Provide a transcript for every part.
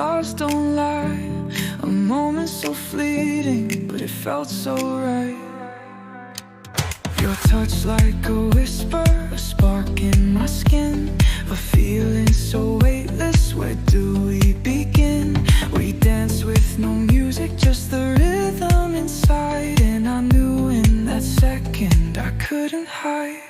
stars don't lie. A moment so fleeting, but it felt so right. Your touch like a whisper, a spark in my skin, a feeling so weightless, where do we begin? We danced with no music, just the rhythm inside, and I knew in that second I couldn't hide.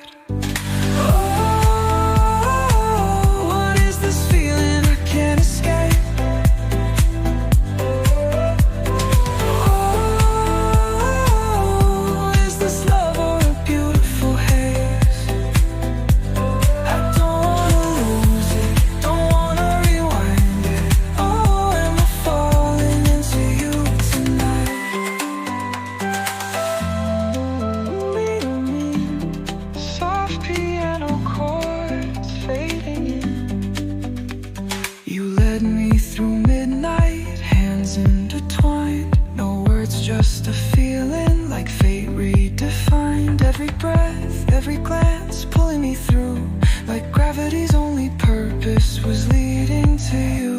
Just a feeling like fate redefined. Every breath, every glance pulling me through, like gravity's only purpose was leading to you.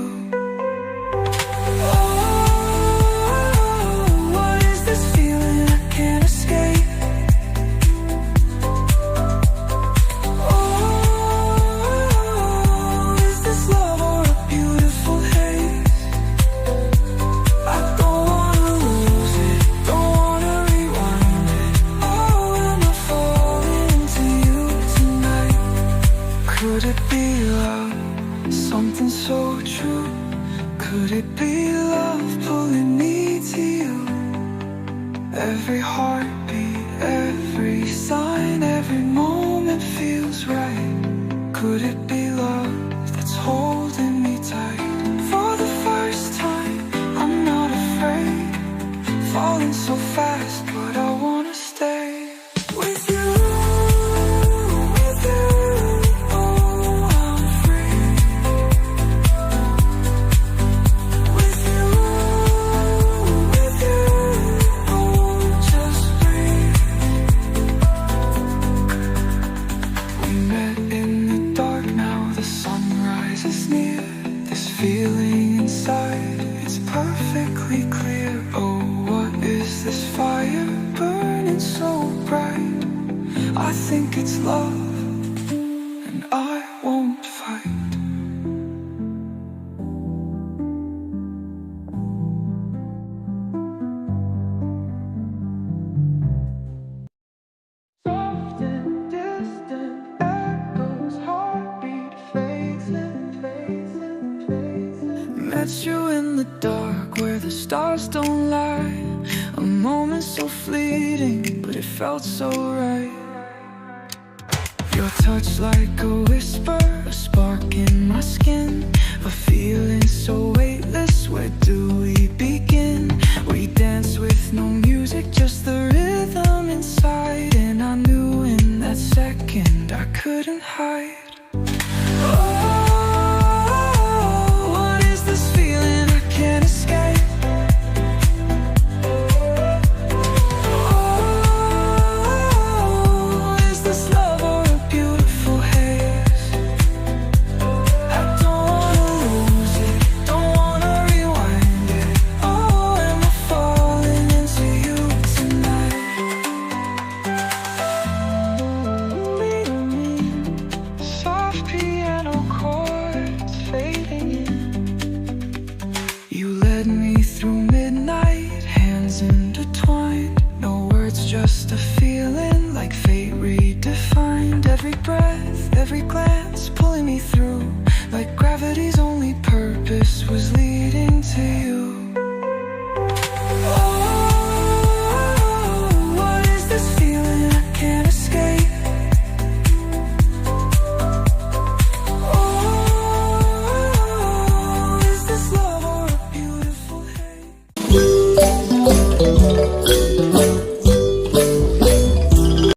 Oh, what is this feeling I can't escape? Oh, is this love or a beautiful haze? I don't wanna lose it, don't wanna rewind it. Oh, am I falling into you tonight? Could it be love, something so true? Could it be love pulling me to you? Every heartbeat, every sign, every moment feels right. Could it be love that's holding me tight? For the first time, I'm not afraid, falling so fast, but I wanna stay with you. With you, oh, I'm free. With you, oh, just breathe. We met in the dark, now the sunrise is near. This feeling inside, it's perfectly clear. Oh, what is this fire burning so bright? I think it's love, and I won't fight. Soft and distant echoes, heartbeat phasing. Met you in the dark where the stars don't lie. A moment so fleeting, but it felt so right. Your touch like a whisper, a spark in my skin, a feeling so weightless, where do we begin? We danced with no music, just the rhythm inside, and I knew in that second I couldn't hide. Just a feeling like fate redefined. Every breath, every glance pulling me through, like gravity's only purpose was leading to you.